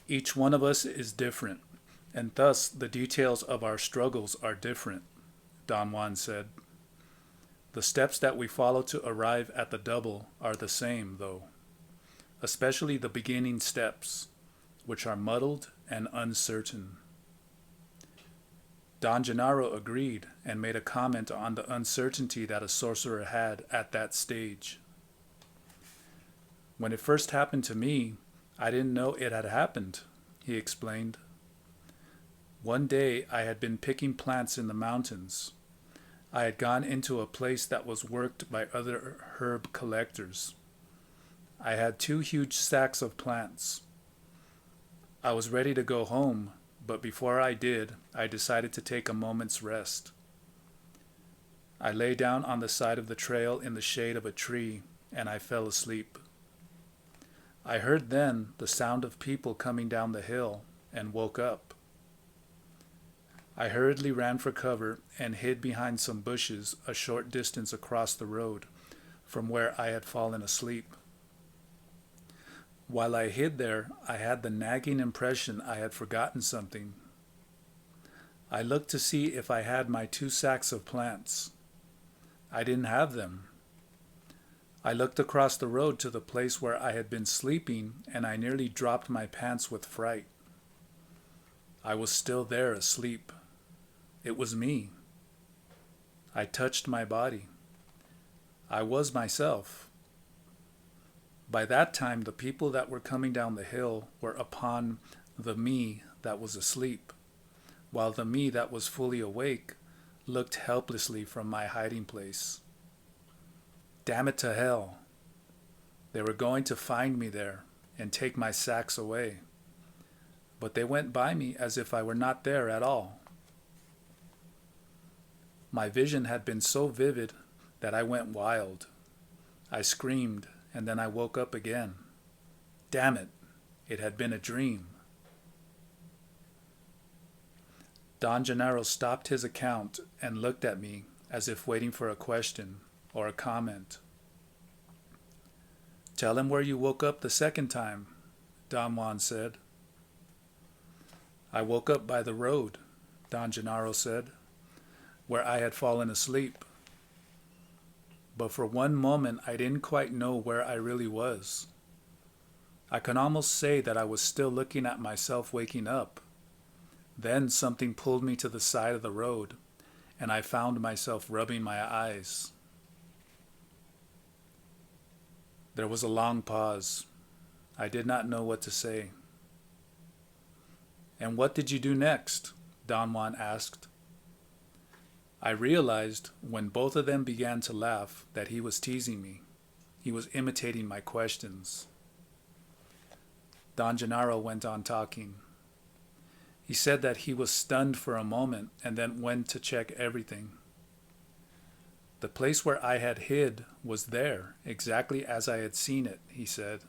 Each one of us is different, and thus the details of our struggles are different, Don Juan said. The steps that we follow to arrive at the double are the same, though, especially the beginning steps, which are muddled and uncertain. Don Gennaro agreed and made a comment on the uncertainty that a sorcerer had at that stage. When it first happened to me, I didn't know it had happened, he explained. One day I had been picking plants in the mountains. I had gone into a place that was worked by other herb collectors. I had 2 huge sacks of plants. I was ready to go home, but before I did, I decided to take a moment's rest. I lay down on the side of the trail in the shade of a tree, and I fell asleep. I heard then the sound of people coming down the hill and woke up. I hurriedly ran for cover and hid behind some bushes a short distance across the road from where I had fallen asleep. While I hid there, I had the nagging impression I had forgotten something. I looked to see if I had my 2 sacks of plants. I didn't have them. I looked across the road to the place where I had been sleeping, and I nearly dropped my pants with fright. I was still there asleep. It was me. I touched my body. I was myself. By that time, the people that were coming down the hill were upon the me that was asleep, while the me that was fully awake looked helplessly from my hiding place. Damn it to hell. They were going to find me there and take my sacks away, but they went by me as if I were not there at all. My vision had been so vivid that I went wild. I screamed, and then I woke up again. Damn it, it had been a dream. Don Gennaro stopped his account and looked at me as if waiting for a question or a comment. Tell him where you woke up the second time, Don Juan said. I woke up by the road, Don Gennaro said, where I had fallen asleep. But for one moment I didn't quite know where I really was. I can almost say that I was still looking at myself waking up. Then something pulled me to the side of the road, and I found myself rubbing my eyes. There was a long pause. I did not know what to say. And what did you do next? Don Juan asked. I realized when both of them began to laugh that he was teasing me. He was imitating my questions. Don Gennaro went on talking. He said that he was stunned for a moment and then went to check everything. The place where I had hid was there, exactly as I had seen it, he said.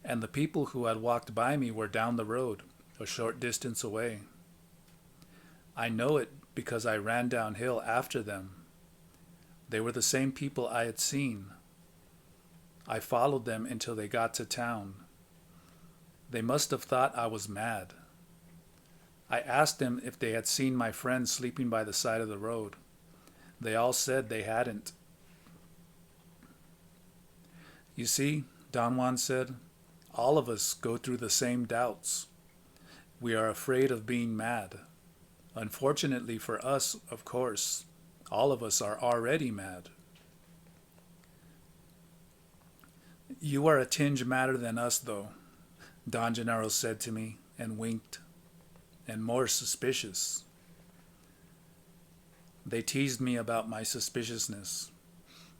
And the people who had walked by me were down the road, a short distance away. I know it because I ran downhill after them. They were the same people I had seen. I followed them until they got to town. They must have thought I was mad. I asked them if they had seen my friend sleeping by the side of the road. They all said they hadn't. You see, Don Juan said, all of us go through the same doubts. We are afraid of being mad. Unfortunately for us, of course, all of us are already mad. You are a tinge madder than us, though, Don Gennaro said to me and winked, and more suspicious. They teased me about my suspiciousness,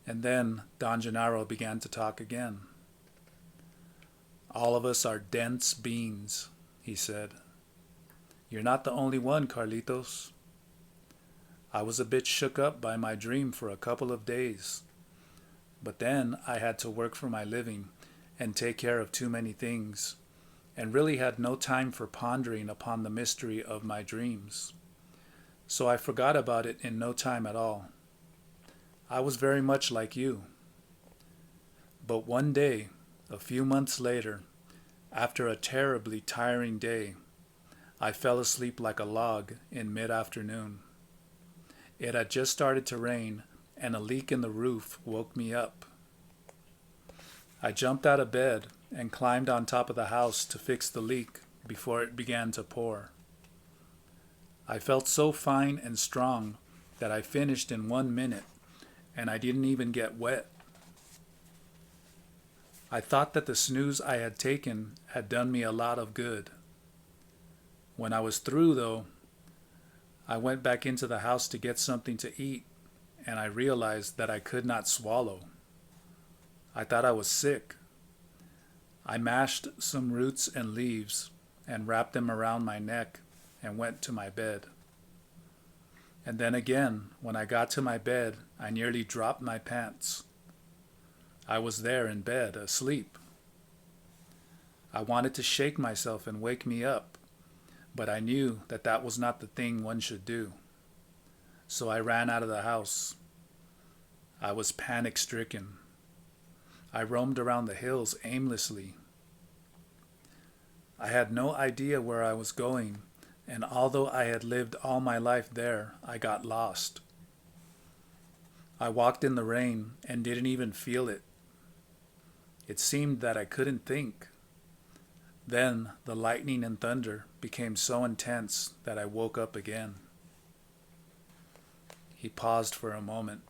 and then Don Gennaro began to talk again. All of us are dense beings, he said. You're not the only one, Carlitos. I was a bit shook up by my dream for a couple of days, but then I had to work for my living and take care of too many things, and really had no time for pondering upon the mystery of my dreams. So I forgot about it in no time at all. I was very much like you. But one day, a few months later, After a terribly tiring day, I fell asleep like a log in mid-afternoon. It had just started to rain, and a leak in the roof woke me up. I jumped out of bed and climbed on top of the house to fix the leak before it began to pour. I felt so fine and strong that I finished in 1 minute, and I didn't even get wet. I thought that the snooze I had taken had done me a lot of good. When I was through, though, I went back into the house to get something to eat, and I realized that I could not swallow. I thought I was sick. I mashed some roots and leaves and wrapped them around my neck and went to my bed. And then again, when I got to my bed, I nearly dropped my pants. I was there in bed, asleep. I wanted to shake myself and wake me up, but I knew that that was not the thing one should do. So I ran out of the house. I was panic-stricken. I roamed around the hills aimlessly. I had no idea where I was going, and although I had lived all my life there, I got lost. I walked in the rain and didn't even feel it. It seemed that I couldn't think. Then the lightning and thunder became so intense that I woke up again. He paused for a moment.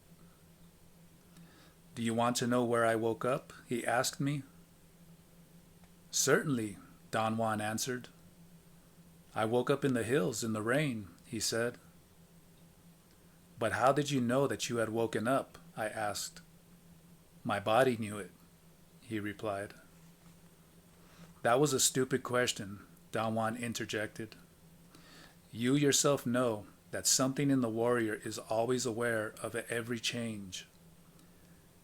"Do you want to know where I woke up?" he asked me. "Certainly," Don Juan answered. "I woke up in the hills in the rain," he said. "But how did you know that you had woken up?" I asked. "My body knew it," he replied. "That was a stupid question," Don Juan interjected. "You yourself know that something in the warrior is always aware of every change.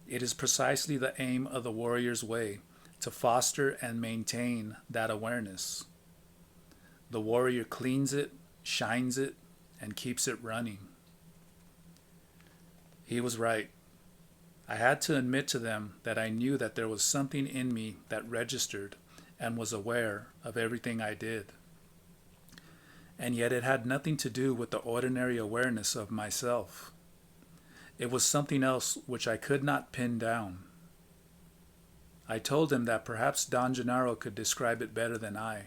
It is precisely the aim of the warrior's way to foster and maintain that awareness. The warrior cleans it, shines it, and keeps it running." He was right. I had to admit to them that I knew that there was something in me that registered and was aware of everything I did. And yet it had nothing to do with the ordinary awareness of myself. It was something else which I could not pin down. I told him that perhaps Don Gennaro could describe it better than I.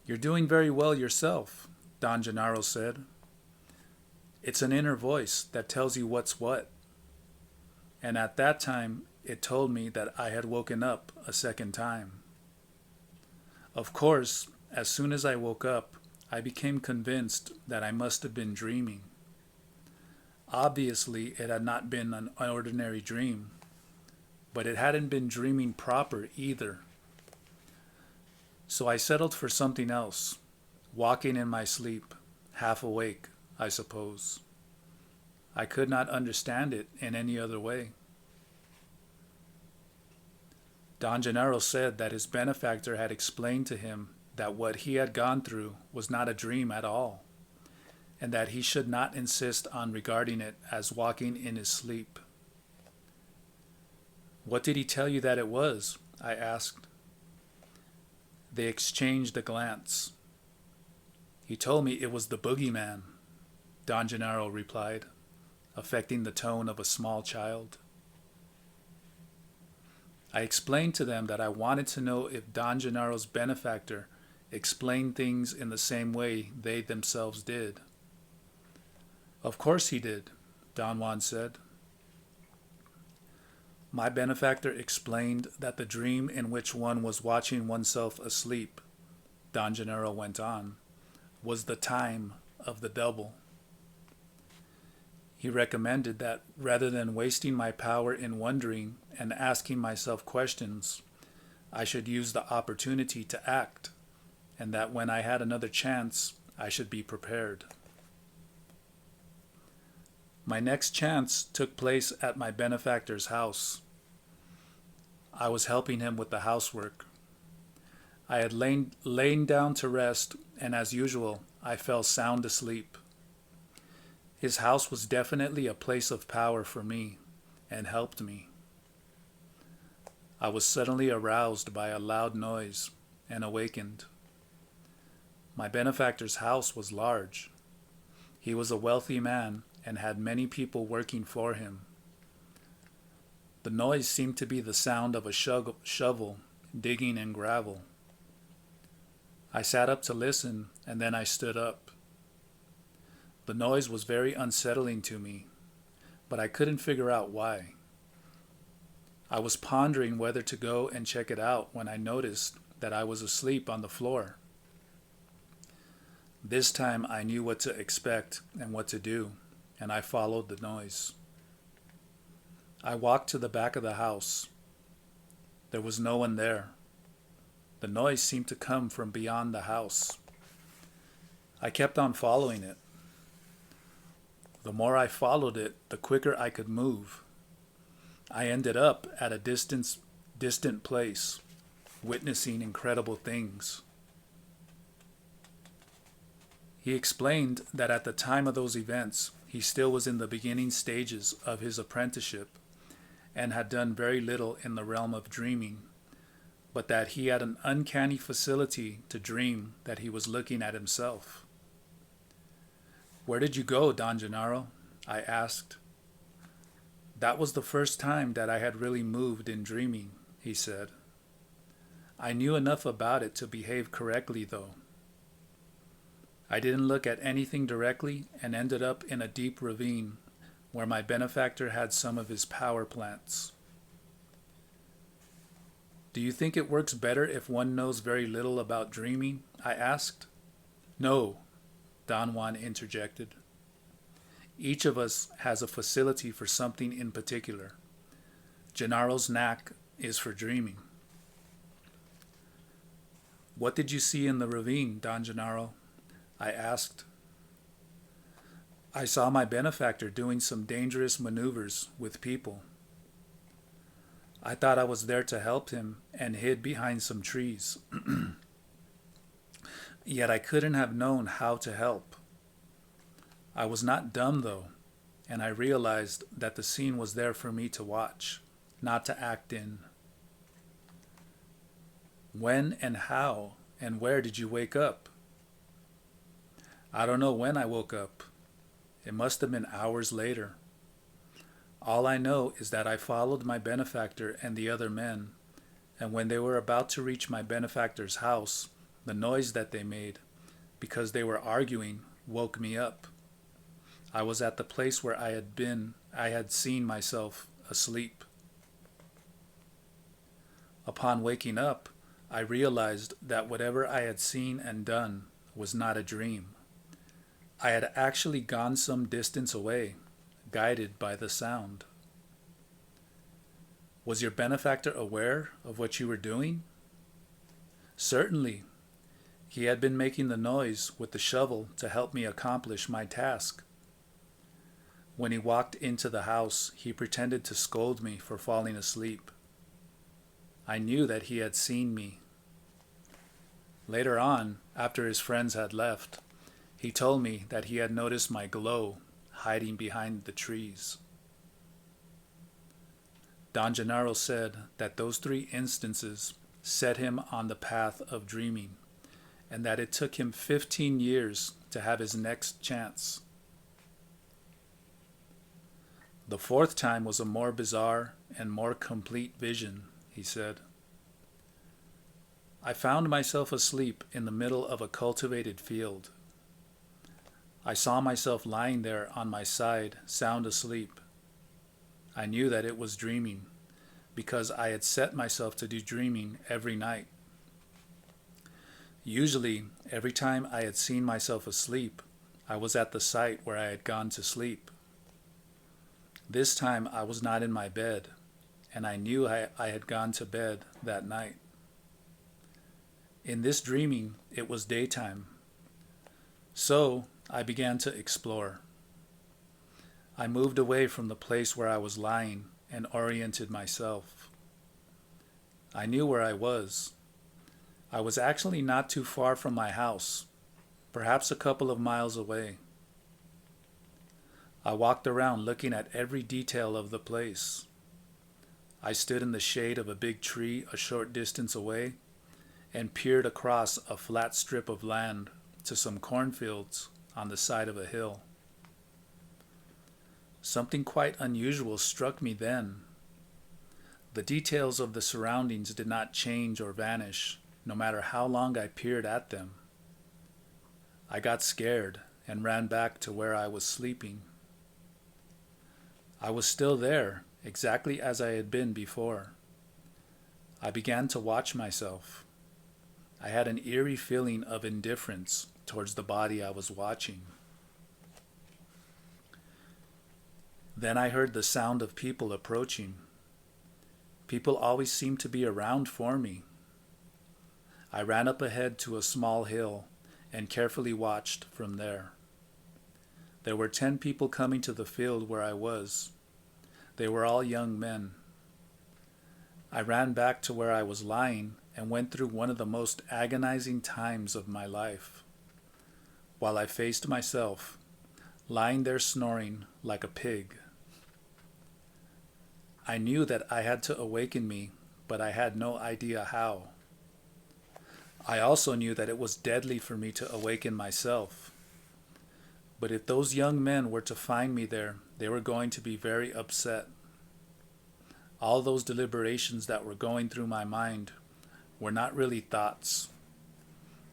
"You're doing very well yourself," Don Gennaro said. "It's an inner voice that tells you what's what." And at that time, it told me that I had woken up a second time. Of course, as soon as I woke up, I became convinced that I must have been dreaming. Obviously, it had not been an ordinary dream, but it hadn't been dreaming proper either. So I settled for something else, walking in my sleep, half awake, I suppose. I could not understand it in any other way. Don Gennaro said that his benefactor had explained to him that what he had gone through was not a dream at all, and that he should not insist on regarding it as walking in his sleep. "What did he tell you that it was?" I asked. They exchanged a glance. "He told me it was the boogeyman," Don Gennaro replied, affecting the tone of a small child. I explained to them that I wanted to know if Don Gennaro's benefactor explained things in the same way they themselves did. "Of course he did," Don Juan said. "My benefactor explained that the dream in which one was watching oneself asleep," Don Gennaro went on, "was the time of the double. He recommended that rather than wasting my power in wondering and asking myself questions, I should use the opportunity to act, and that when I had another chance, I should be prepared." My next chance took place at my benefactor's house. I was helping him with the housework. I had lain down to rest, and as usual, I fell sound asleep. His house was definitely a place of power for me, and helped me. I was suddenly aroused by a loud noise and awakened. My benefactor's house was large. He was a wealthy man and had many people working for him. The noise seemed to be the sound of a shovel digging in gravel. I sat up to listen, and then I stood up. The noise was very unsettling to me, but I couldn't figure out why. I was pondering whether to go and check it out when I noticed that I was asleep on the floor. This time I knew what to expect and what to do, and I followed the noise. I walked to the back of the house. There was no one there. The noise seemed to come from beyond the house. I kept on following it. The more I followed it, the quicker I could move. I ended up at a distant place, witnessing incredible things. He explained that at the time of those events, he still was in the beginning stages of his apprenticeship and had done very little in the realm of dreaming, but that he had an uncanny facility to dream that he was looking at himself. "Where did you go, Don Gennaro?" I asked. "That was the first time that I had really moved in dreaming," he said. "I knew enough about it to behave correctly, though. I didn't look at anything directly and ended up in a deep ravine where my benefactor had some of his power plants." "Do you think it works better if one knows very little about dreaming?" I asked. "No," Don Juan interjected. "Each of us has a facility for something in particular. Gennaro's knack is for dreaming." "What did you see in the ravine, Don Gennaro?" I asked. "I saw my benefactor doing some dangerous maneuvers with people. I thought I was there to help him and hid behind some trees. Yet I couldn't have known how to help. I was not dumb, though, and I realized that the scene was there for me to watch, not to act in." "When and how and where did you wake up?" "I don't know when I woke up. It must have been hours later. All I know is that I followed my benefactor and the other men, and when they were about to reach my benefactor's house, the noise that they made, because they were arguing, woke me up. I was at the place where I had seen myself asleep. Upon waking up, I realized that whatever I had seen and done was not a dream. I had actually gone some distance away, guided by the sound." "Was your benefactor aware of what you were doing?" "Certainly. He had been making the noise with the shovel to help me accomplish my task. When he walked into the house, he pretended to scold me for falling asleep. I knew that he had seen me. Later on, after his friends had left, he told me that he had noticed my glow hiding behind the trees." Don Gennaro said that those 3 instances set him on the path of dreaming, and that it took him 15 years to have his next chance. "The 4th time was a more bizarre and more complete vision," he said. "I found myself asleep in the middle of a cultivated field. I saw myself lying there on my side, sound asleep. I knew that it was dreaming, because I had set myself to do dreaming every night. Usually, every time I had seen myself asleep, I was at the site where I had gone to sleep. This time I was not in my bed, and I knew I had gone to bed that night. In this dreaming, it was daytime. So I began to explore. I moved away from the place where I was lying and oriented myself. I knew where I was. I was actually not too far from my house, perhaps a couple of miles away. I walked around looking at every detail of the place. I stood in the shade of a big tree a short distance away and peered across a flat strip of land to some cornfields on the side of a hill. Something quite unusual struck me then. The details of the surroundings did not change or vanish, no matter how long I peered at them. I got scared and ran back to where I was sleeping. I was still there, exactly as I had been before. I began to watch myself. I had an eerie feeling of indifference towards the body I was watching. Then I heard the sound of people approaching. People always seemed to be around for me. I ran up ahead to a small hill and carefully watched from there. There were 10 people coming to the field where I was. They were all young men. I ran back to where I was lying and went through one of the most agonizing times of my life, while I faced myself, lying there snoring like a pig. I knew that I had to awaken me, but I had no idea how. I also knew that it was deadly for me to awaken myself. But if those young men were to find me there, they were going to be very upset. All those deliberations that were going through my mind were not really thoughts.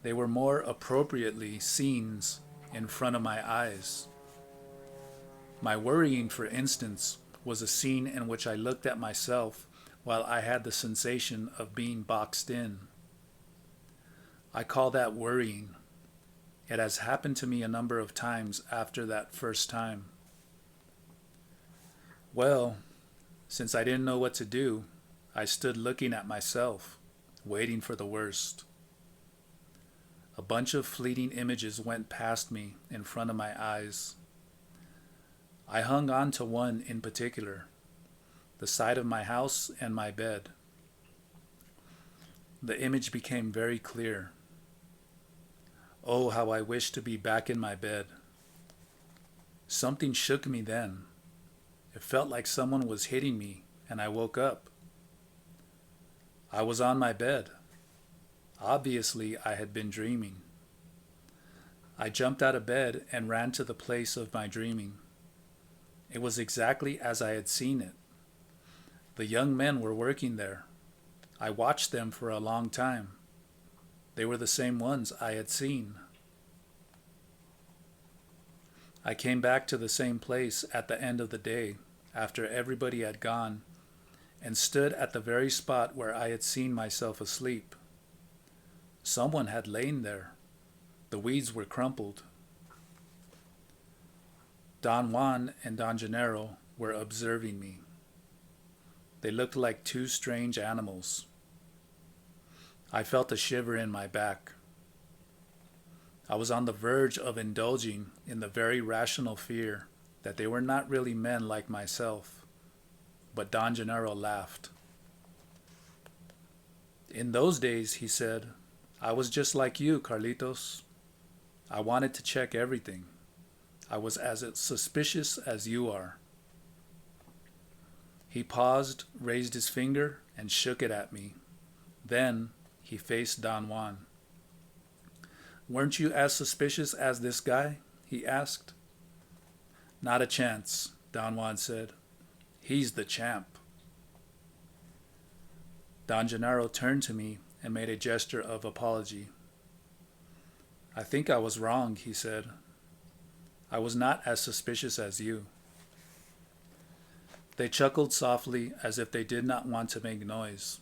They were more appropriately scenes in front of my eyes. My worrying, for instance, was a scene in which I looked at myself while I had the sensation of being boxed in. I call that worrying. It has happened to me a number of times after that first time. Well, since I didn't know what to do, I stood looking at myself, waiting for the worst. A bunch of fleeting images went past me in front of my eyes. I hung on to one in particular, the side of my house and my bed. The image became very clear. Oh, how I wished to be back in my bed. Something shook me then. It felt like someone was hitting me, and I woke up. I was on my bed. Obviously, I had been dreaming. I jumped out of bed and ran to the place of my dreaming. It was exactly as I had seen it. The young men were working there. I watched them for a long time. They were the same ones I had seen. I came back to the same place at the end of the day, after everybody had gone, and stood at the very spot where I had seen myself asleep. Someone had lain there. The weeds were crumpled. Don Juan and Don Gennaro were observing me. They looked like two strange animals. I felt a shiver in my back. I was on the verge of indulging in the very rational fear that they were not really men like myself, but Don Gennaro laughed. In those days, he said, I was just like you, Carlitos. I wanted to check everything. I was as suspicious as you are. He paused, raised his finger, and shook it at me. Then he faced Don Juan. Weren't you as suspicious as this guy? He asked. Not a chance, Don Juan said. He's the champ. Don Gennaro turned to me and made a gesture of apology. I think I was wrong, he said. I was not as suspicious as you. They chuckled softly as if they did not want to make noise.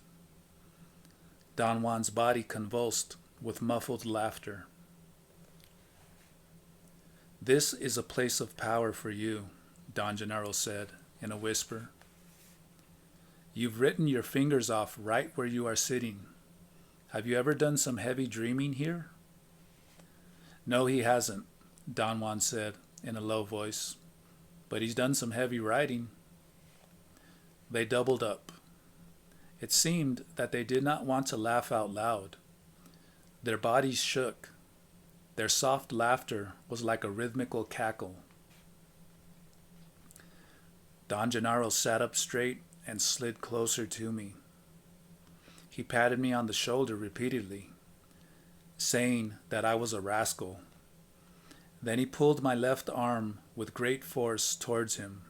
Don Juan's body convulsed with muffled laughter. This is a place of power for you, Don Gennaro said in a whisper. You've written your fingers off right where you are sitting. Have you ever done some heavy dreaming here? No, he hasn't, Don Juan said in a low voice, but he's done some heavy writing. They doubled up. It seemed that they did not want to laugh out loud. Their bodies shook. Their soft laughter was like a rhythmical cackle. Don Gennaro sat up straight and slid closer to me. He patted me on the shoulder repeatedly, saying that I was a rascal. Then he pulled my left arm with great force towards him.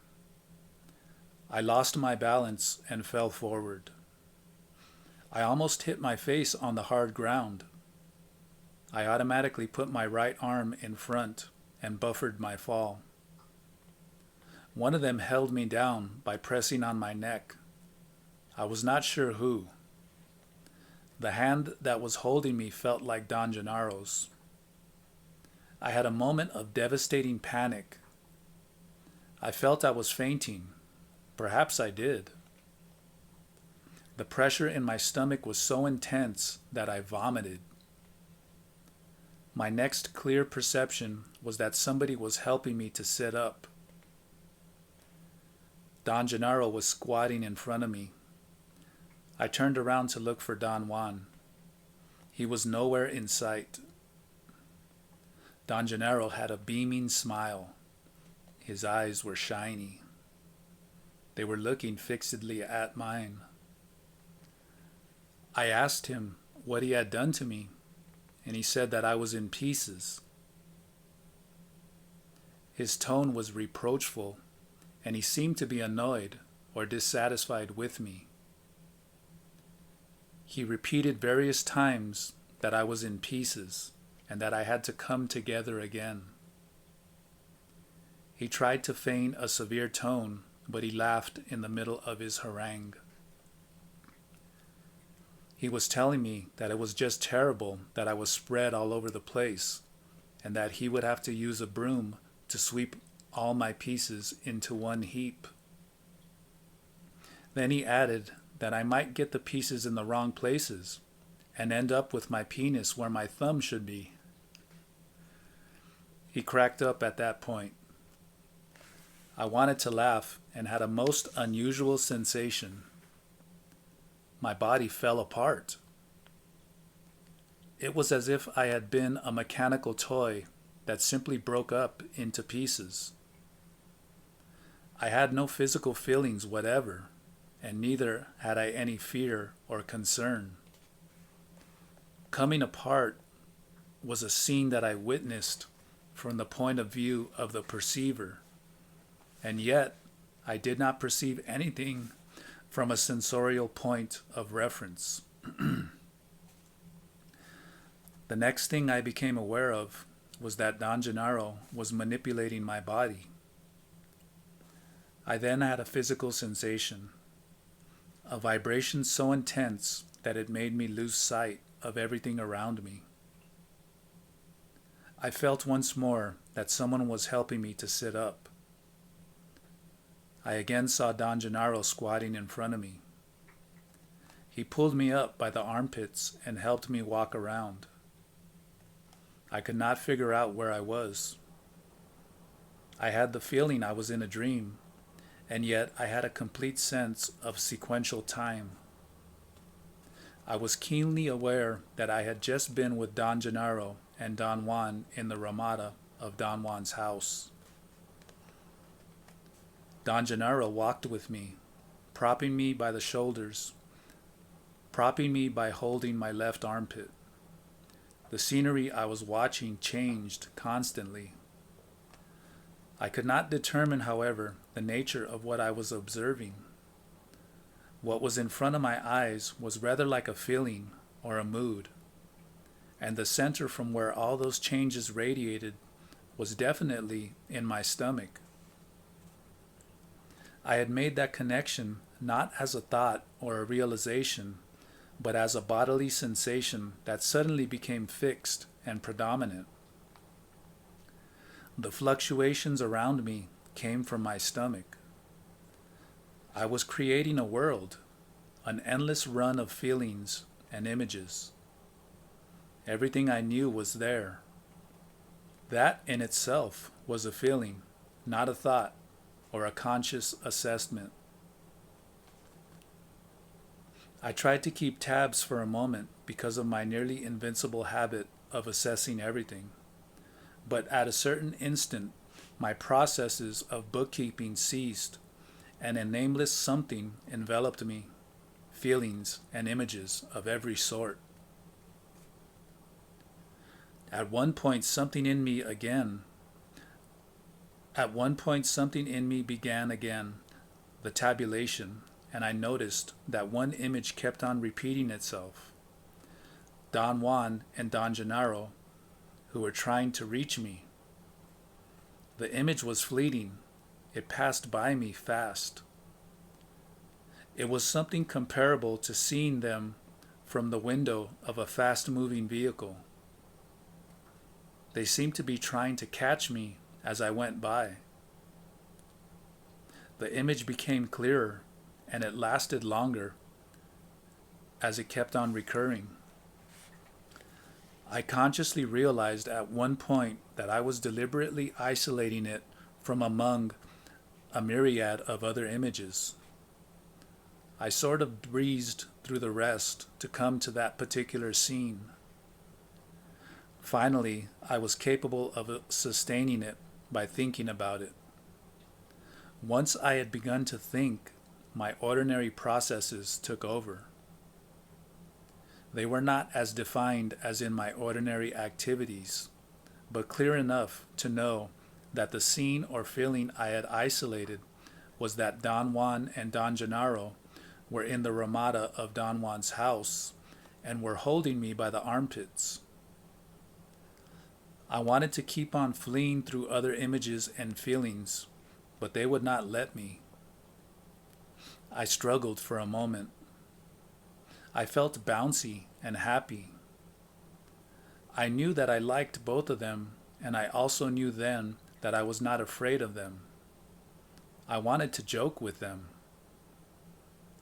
I lost my balance and fell forward. I almost hit my face on the hard ground. I automatically put my right arm in front and buffered my fall. One of them held me down by pressing on my neck. I was not sure who. The hand that was holding me felt like Don Gennaro's. I had a moment of devastating panic. I felt I was fainting. Perhaps I did. The pressure in my stomach was so intense that I vomited. My next clear perception was that somebody was helping me to sit up. Don Gennaro was squatting in front of me. I turned around to look for Don Juan. He was nowhere in sight. Don Gennaro had a beaming smile. His eyes were shiny. They were looking fixedly at mine. I asked him what he had done to me, and he said that I was in pieces. His tone was reproachful, and he seemed to be annoyed or dissatisfied with me. He repeated various times that I was in pieces and that I had to come together again. He tried to feign a severe tone, but he laughed in the middle of his harangue. He was telling me that it was just terrible that I was spread all over the place and that he would have to use a broom to sweep all my pieces into one heap. Then he added that I might get the pieces in the wrong places and end up with my penis where my thumb should be. He cracked up at that point. I wanted to laugh and had a most unusual sensation. My body fell apart. It was as if I had been a mechanical toy that simply broke up into pieces. I had no physical feelings whatever, and neither had I any fear or concern. Coming apart was a scene that I witnessed from the point of view of the perceiver, and yet I did not perceive anything from a sensorial point of reference. The next thing I became aware of was that Don Gennaro was manipulating my body. I then had a physical sensation, a vibration so intense that it made me lose sight of everything around me. I felt once more that someone was helping me to sit up. I again saw Don Gennaro squatting in front of me. He pulled me up by the armpits and helped me walk around. I could not figure out where I was. I had the feeling I was in a dream, and yet I had a complete sense of sequential time. I was keenly aware that I had just been with Don Gennaro and Don Juan in the ramada of Don Juan's house. Don Gennaro walked with me, propping me by the shoulders, propping me by holding my left armpit. The scenery I was watching changed constantly. I could not determine, however, the nature of what I was observing. What was in front of my eyes was rather like a feeling or a mood, and the center from where all those changes radiated was definitely in my stomach. I had made that connection not as a thought or a realization, but as a bodily sensation that suddenly became fixed and predominant. The fluctuations around me came from my stomach. I was creating a world, an endless run of feelings and images. Everything I knew was there. That in itself was a feeling, not a thought or a conscious assessment. I tried to keep tabs for a moment because of my nearly invincible habit of assessing everything. But at a certain instant, my processes of bookkeeping ceased, and a nameless something enveloped me, feelings and images of every sort. At one point something in me began again, the tabulation, and I noticed that one image kept on repeating itself. Don Juan and Don Gennaro, who were trying to reach me. The image was fleeting. It passed by me fast. It was something comparable to seeing them from the window of a fast-moving vehicle. They seemed to be trying to catch me as I went by. The image became clearer, and it lasted longer as it kept on recurring. I consciously realized at one point that I was deliberately isolating it from among a myriad of other images. I sort of breezed through the rest to come to that particular scene. Finally, I was capable of sustaining it by thinking about it. Once I had begun to think, my ordinary processes took over. They were not as defined as in my ordinary activities, but clear enough to know that the scene or feeling I had isolated was that Don Juan and Don Gennaro were in the ramada of Don Juan's house and were holding me by the armpits. I wanted to keep on fleeing through other images and feelings, but they would not let me. I struggled for a moment. I felt bouncy and happy. I knew that I liked both of them, and I also knew then that I was not afraid of them. I wanted to joke with them.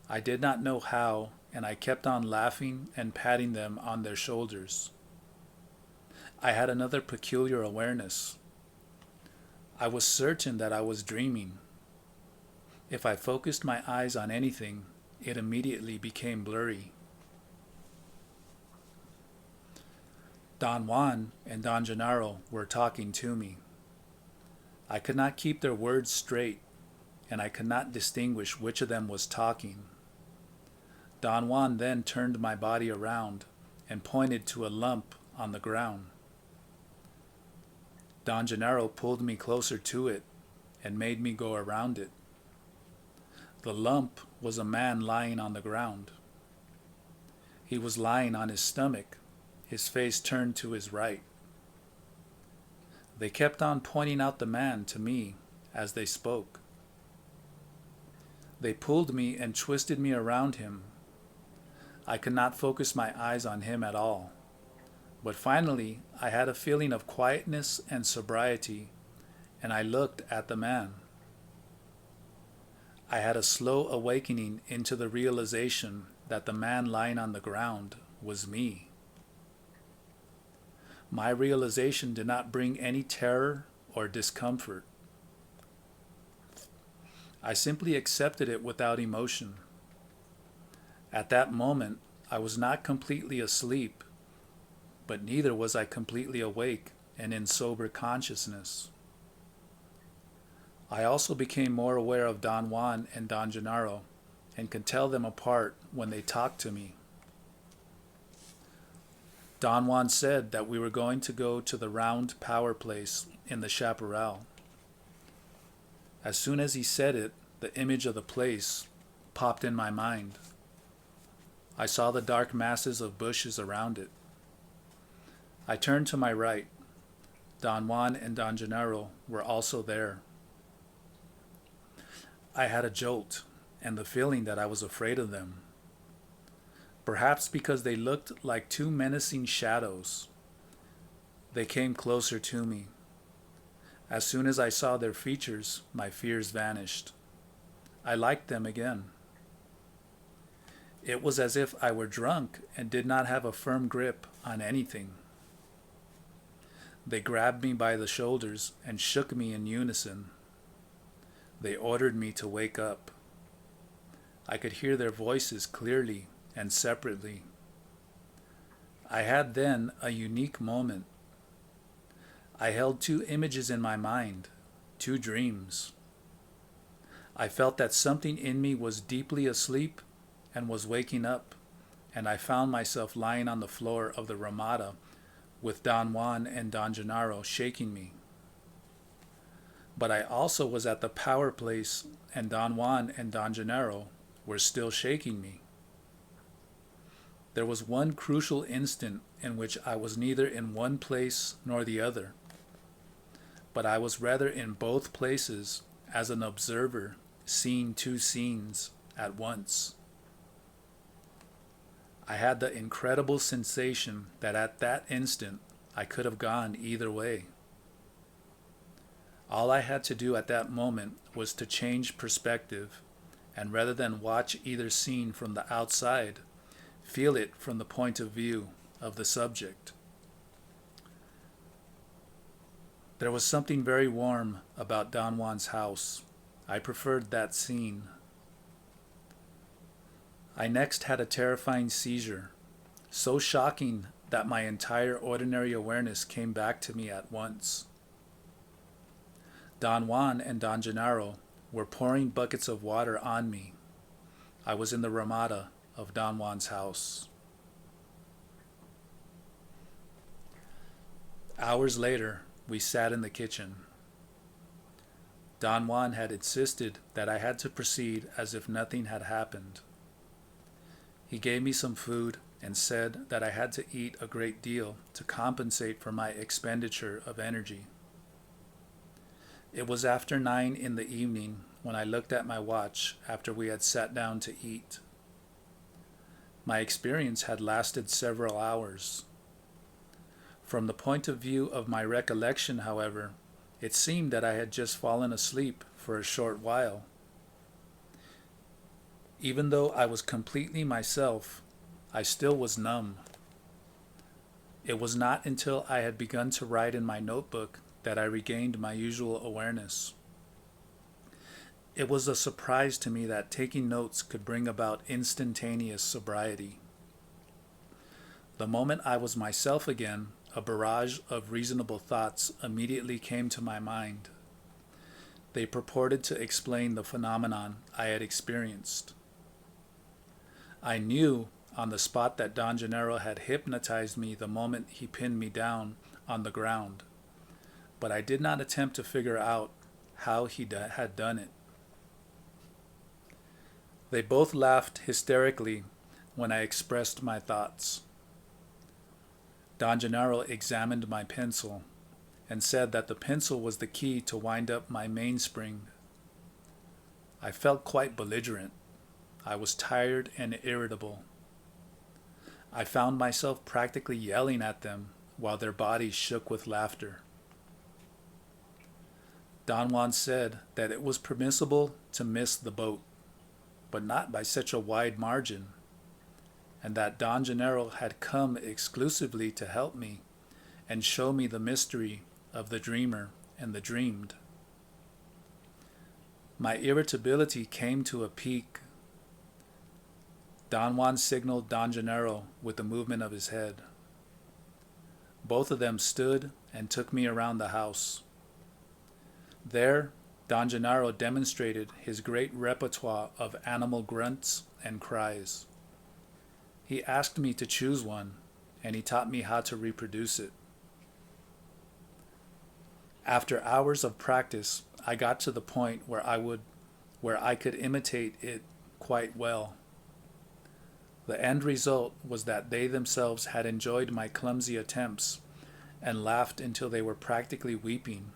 I did not know how, and I kept on laughing and patting them on their shoulders. I had another peculiar awareness. I was certain that I was dreaming. If I focused my eyes on anything, it immediately became blurry. Don Juan and Don Gennaro were talking to me. I could not keep their words straight, and I could not distinguish which of them was talking. Don Juan then turned my body around and pointed to a lump on the ground. Don Gennaro pulled me closer to it and made me go around it. The lump was a man lying on the ground. He was lying on his stomach, his face turned to his right. They kept on pointing out the man to me as they spoke. They pulled me and twisted me around him. I could not focus my eyes on him at all. But finally, I had a feeling of quietness and sobriety, and I looked at the man. I had a slow awakening into the realization that the man lying on the ground was me. My realization did not bring any terror or discomfort. I simply accepted it without emotion. At that moment, I was not completely asleep, but neither was I completely awake and in sober consciousness. I also became more aware of Don Juan and Don Gennaro and could tell them apart when they talked to me. Don Juan said that we were going to go to the round power place in the chaparral. As soon as he said it, the image of the place popped in my mind. I saw the dark masses of bushes around it. I turned to my right. Don Juan and Don Gennaro were also there. I had a jolt and the feeling that I was afraid of them. Perhaps because they looked like two menacing shadows. They came closer to me. As soon as I saw their features, my fears vanished. I liked them again. It was as if I were drunk and did not have a firm grip on anything. They grabbed me by the shoulders and shook me in unison. They ordered me to wake up. I could hear their voices clearly and separately. I had then a unique moment. I held two images in my mind, two dreams. I felt that something in me was deeply asleep and was waking up, and I found myself lying on the floor of the Ramada with Don Juan and Don Gennaro shaking me. But I also was at the power place, and Don Juan and Don Gennaro were still shaking me. There was one crucial instant in which I was neither in one place nor the other, but I was rather in both places as an observer seeing two scenes at once. I had the incredible sensation that at that instant I could have gone either way. All I had to do at that moment was to change perspective, and rather than watch either scene from the outside, feel it from the point of view of the subject. There was something very warm about Don Juan's house. I preferred that scene. I next had a terrifying seizure, so shocking that my entire ordinary awareness came back to me at once. Don Juan and Don Gennaro were pouring buckets of water on me. I was in the Ramada of Don Juan's house. Hours later, we sat in the kitchen. Don Juan had insisted that I had to proceed as if nothing had happened. He gave me some food and said that I had to eat a great deal to compensate for my expenditure of energy. It was after 9 in the evening when I looked at my watch after we had sat down to eat. My experience had lasted several hours. From the point of view of my recollection, however, it seemed that I had just fallen asleep for a short while. Even though I was completely myself, I still was numb. It was not until I had begun to write in my notebook that I regained my usual awareness. It was a surprise to me that taking notes could bring about instantaneous sobriety. The moment I was myself again, a barrage of reasonable thoughts immediately came to my mind. They purported to explain the phenomenon I had experienced. I knew on the spot that Don Gennaro had hypnotized me the moment he pinned me down on the ground, but I did not attempt to figure out how he had done it. They both laughed hysterically when I expressed my thoughts. Don Gennaro examined my pencil and said that the pencil was the key to wind up my mainspring. I felt quite belligerent. I was tired and irritable. I found myself practically yelling at them while their bodies shook with laughter. Don Juan said that it was permissible to miss the boat, but not by such a wide margin, and that Don Gennaro had come exclusively to help me and show me the mystery of the dreamer and the dreamed. My irritability came to a peak. Don Juan signaled Don Gennaro with a movement of his head. Both of them stood and took me around the house. There, Don Gennaro demonstrated his great repertoire of animal grunts and cries. He asked me to choose one, and he taught me how to reproduce it. After hours of practice, I got to the point where I could imitate it quite well. The end result was that they themselves had enjoyed my clumsy attempts and laughed until they were practically weeping,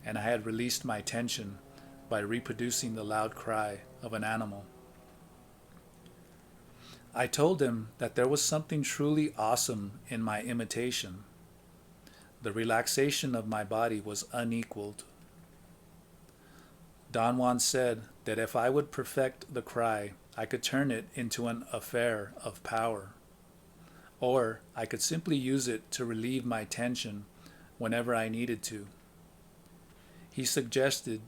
and I had released my tension by reproducing the loud cry of an animal. I told him that there was something truly awesome in my imitation. The relaxation of my body was unequaled. Don Juan said that if I would perfect the cry, I could turn it into an affair of power, or I could simply use it to relieve my tension whenever I needed to. He suggested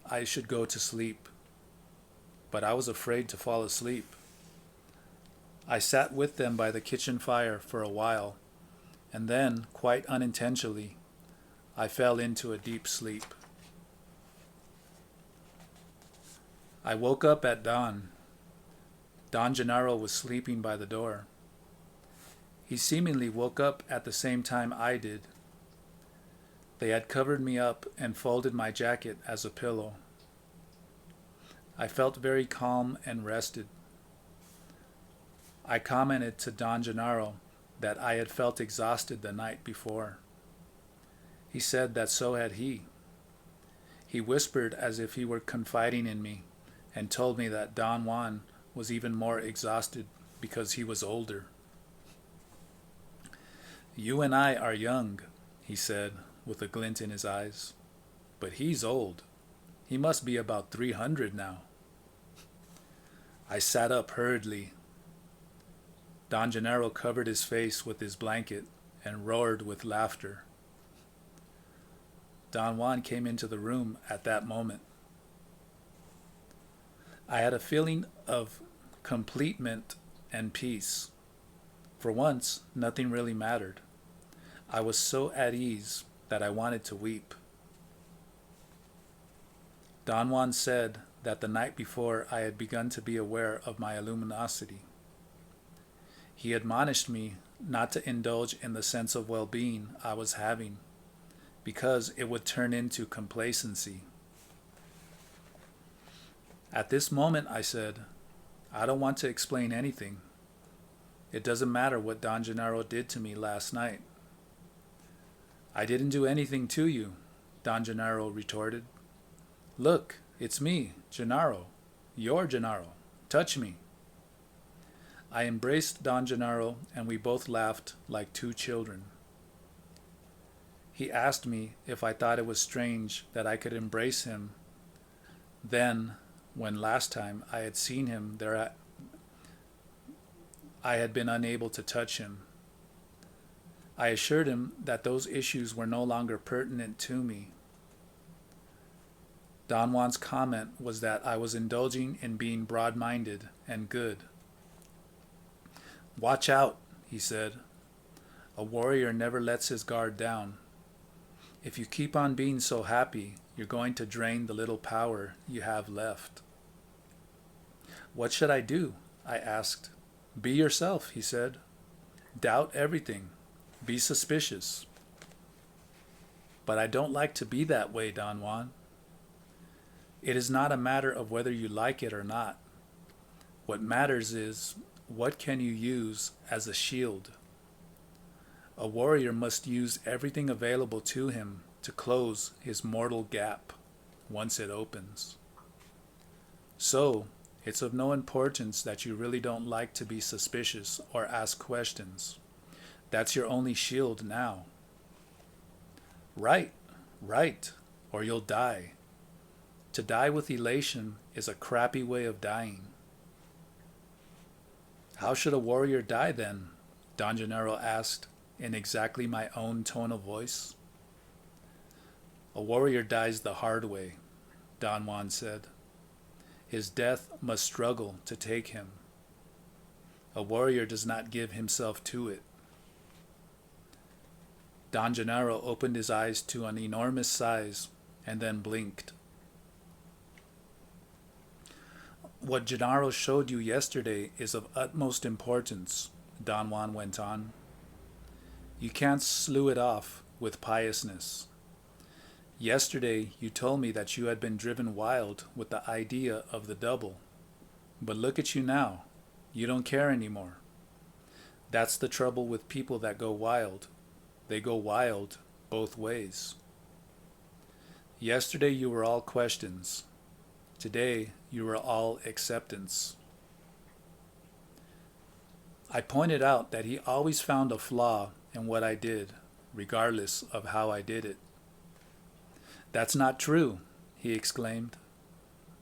I should go to sleep, but I was afraid to fall asleep. I sat with them by the kitchen fire for a while, and then, quite unintentionally, I fell into a deep sleep. I woke up at dawn. Don Gennaro was sleeping by the door. He seemingly woke up at the same time I did. They had covered me up and folded my jacket as a pillow. I felt very calm and rested. I commented to Don Gennaro that I had felt exhausted the night before. He said that so had he. He whispered as if he were confiding in me and told me that Don Juan was even more exhausted because he was older. "You and I are young," he said with a glint in his eyes, "but he's old. He must be about 300 now." I sat up hurriedly. Don Gennaro covered his face with his blanket and roared with laughter. Don Juan came into the room at that moment. I had a feeling of completement and peace. For once, nothing really mattered. I was so at ease that I wanted to weep. Don Juan said that the night before I had begun to be aware of my luminosity. He admonished me not to indulge in the sense of well-being I was having, because it would turn into complacency. At this moment, I said, I don't want to explain anything. It doesn't matter what Don Gennaro did to me last night. I didn't do anything to you, Don Gennaro retorted. Look, it's me, Gennaro. Your Gennaro. Touch me. I embraced Don Gennaro and we both laughed like two children. He asked me if I thought it was strange that I could embrace him then, when last time I had seen him there, I had been unable to touch him. I assured him that those issues were no longer pertinent to me. Don Juan's comment was that I was indulging in being broad-minded and good. Watch out, he said. A warrior never lets his guard down. If you keep on being so happy, you're going to drain the little power you have left. What should I do? I asked. Be yourself, he said. Doubt everything. Be suspicious. But I don't like to be that way, Don Juan. It is not a matter of whether you like it or not. What matters is, what can you use as a shield? A warrior must use everything available to him to close his mortal gap once it opens. So, it's of no importance that you really don't like to be suspicious or ask questions. That's your only shield now. Right, or you'll die. To die with elation is a crappy way of dying. How should a warrior die then? Don Gennaro asked in exactly my own tone of voice. A warrior dies the hard way, Don Juan said. His death must struggle to take him. A warrior does not give himself to it. Don Gennaro opened his eyes to an enormous size and then blinked. What Gennaro showed you yesterday is of utmost importance, Don Juan went on. You can't slew it off with piousness. Yesterday you told me that you had been driven wild with the idea of the double. But look at you now. You don't care anymore. That's the trouble with people that go wild. They go wild both ways. Yesterday you were all questions. Today you were all acceptance. I pointed out that he always found a flaw in what I did, regardless of how I did it. That's not true, he exclaimed.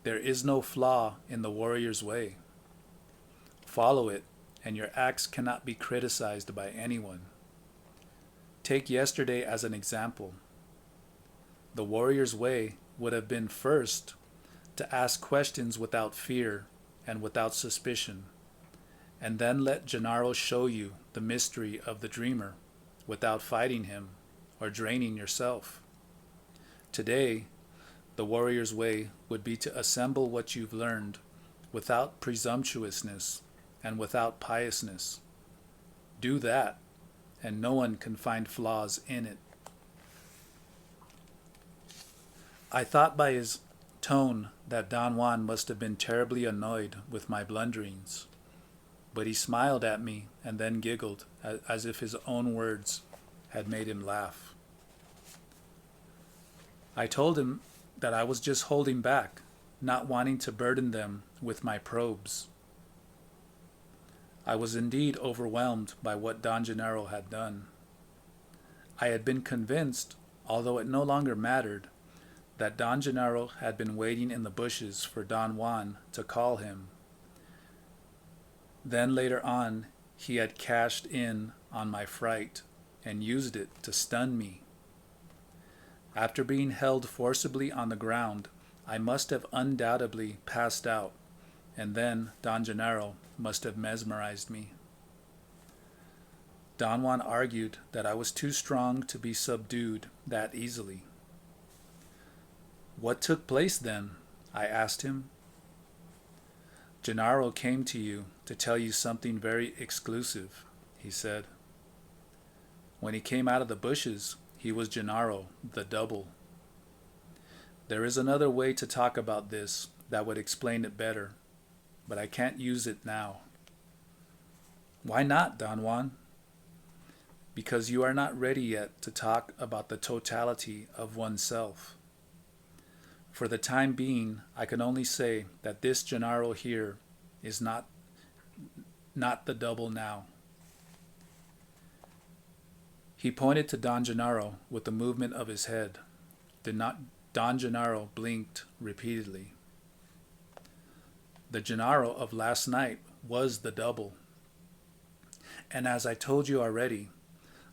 There is no flaw in the warrior's way. Follow it, and your acts cannot be criticized by anyone. Take yesterday as an example. The warrior's way would have been first to ask questions without fear and without suspicion, and then let Gennaro show you the mystery of the dreamer without fighting him or draining yourself. Today, The warrior's way would be to assemble what you've learned without presumptuousness and without piousness. Do that, and no one can find flaws in it. I thought by his tone that Don Juan must have been terribly annoyed with my blunderings, but he smiled at me and then giggled as if his own words had made him laugh. I told him that I was just holding back, not wanting to burden them with my probes. I was indeed overwhelmed by what Don Gennaro had done. I had been convinced, although it no longer mattered, that Don Gennaro had been waiting in the bushes for Don Juan to call him. Then later on, he had cashed in on my fright and used it to stun me. After being held forcibly on the ground, I must have undoubtedly passed out, and then Don Gennaro must have mesmerized me. Don Juan argued that I was too strong to be subdued that easily. What took place then? I asked him. Gennaro came to you to tell you something very exclusive, he said. When he came out of the bushes, he was Gennaro, the double. There is another way to talk about this that would explain it better, but I can't use it now. Why not, Don Juan? Because you are not ready yet to talk about the totality of oneself. For the time being, I can only say that this Gennaro here is not the double now. He pointed to Don Gennaro with a movement of his head. Don Gennaro blinked repeatedly. The Gennaro of last night was the double. And as I told you already,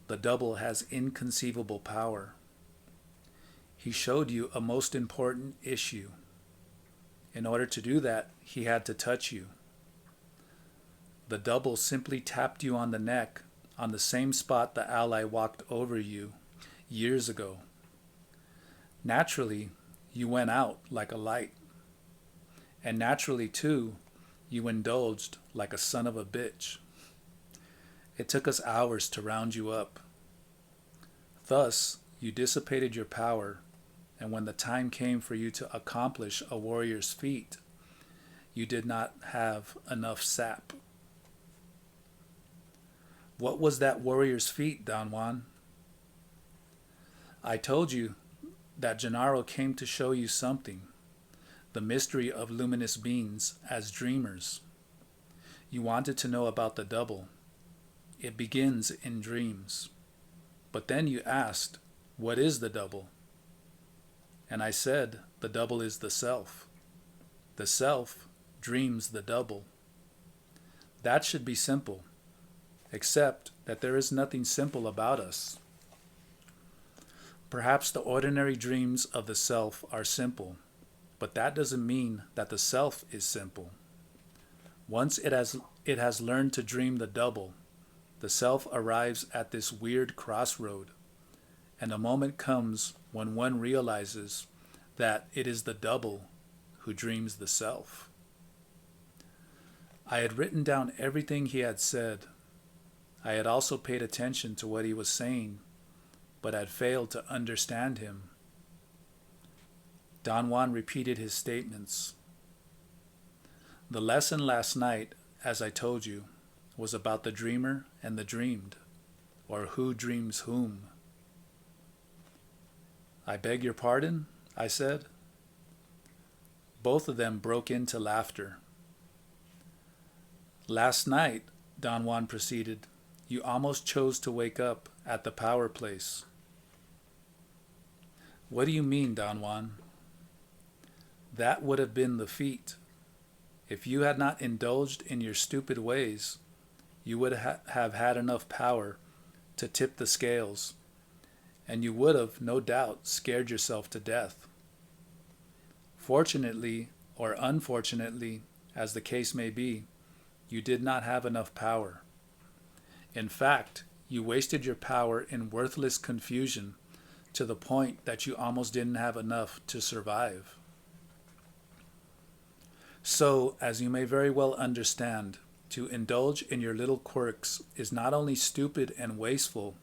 the double has inconceivable power. He showed you a most important issue. In order to do that, he had to touch you. The double simply tapped you on the neck on the same spot the ally walked over you years ago. Naturally, you went out like a light. And naturally, too, you indulged like a son of a bitch. It took us hours to round you up. Thus, you dissipated your power, and when the time came for you to accomplish a warrior's feat, you did not have enough sap. What was that warrior's feat, Don Juan? I told you that Gennaro came to show you something, the mystery of luminous beings as dreamers. You wanted to know about the double. It begins in dreams. But then you asked, what is the double? And I said, the double is the self. The self dreams the double. That should be simple, except that there is nothing simple about us. Perhaps the ordinary dreams of the self are simple, but that doesn't mean that the self is simple. Once it has learned to dream the double, the self arrives at this weird crossroad, and a moment comes when one realizes that it is the double who dreams the self. I had written down everything he had said. I had also paid attention to what he was saying, but had failed to understand him. Don Juan repeated his statements. The lesson last night, as I told you, was about the dreamer and the dreamed, or who dreams whom. I beg your pardon, I said. Both of them broke into laughter. Last night, Don Juan proceeded, you almost chose to wake up at the power place. What do you mean, Don Juan? That would have been the feat. If you had not indulged in your stupid ways, you would have had enough power to tip the scales, and you would have, no doubt, scared yourself to death. Fortunately, or unfortunately, as the case may be, you did not have enough power. In fact, you wasted your power in worthless confusion to the point that you almost didn't have enough to survive. So, as you may very well understand, to indulge in your little quirks is not only stupid and wasteful,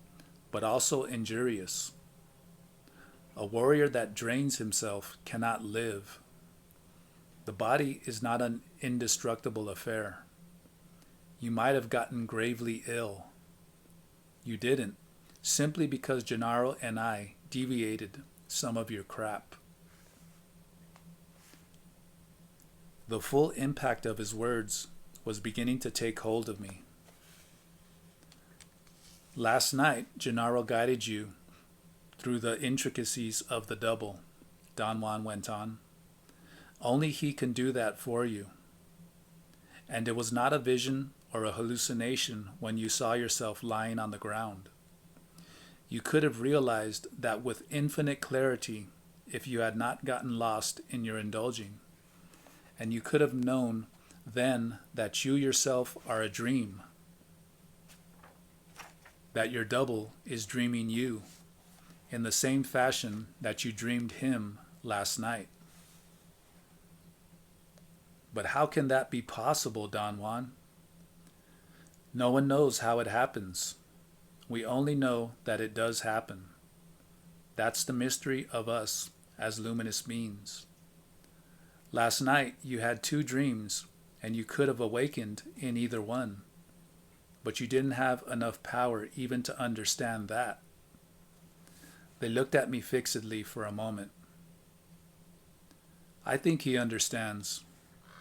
but also injurious. A warrior that drains himself cannot live. The body is not an indestructible affair. You might have gotten gravely ill. You didn't, simply because Gennaro and I deviated some of your crap. The full impact of his words was beginning to take hold of me. Last night, Gennaro guided you through the intricacies of the double, Don Juan went on. Only he can do that for you. And it was not a vision or a hallucination when you saw yourself lying on the ground. You could have realized that with infinite clarity if you had not gotten lost in your indulging. And you could have known then that you yourself are a dream, that your double is dreaming you in the same fashion that you dreamed him last night. But how can that be possible, Don Juan? No one knows how it happens. We only know that it does happen. That's the mystery of us as luminous beings. Last night you had 2 dreams, and you could have awakened in either one, but you didn't have enough power even to understand that. They looked at me fixedly for a moment. I think he understands,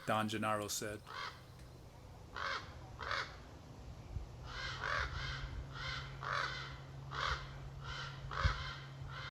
Don Gennaro said.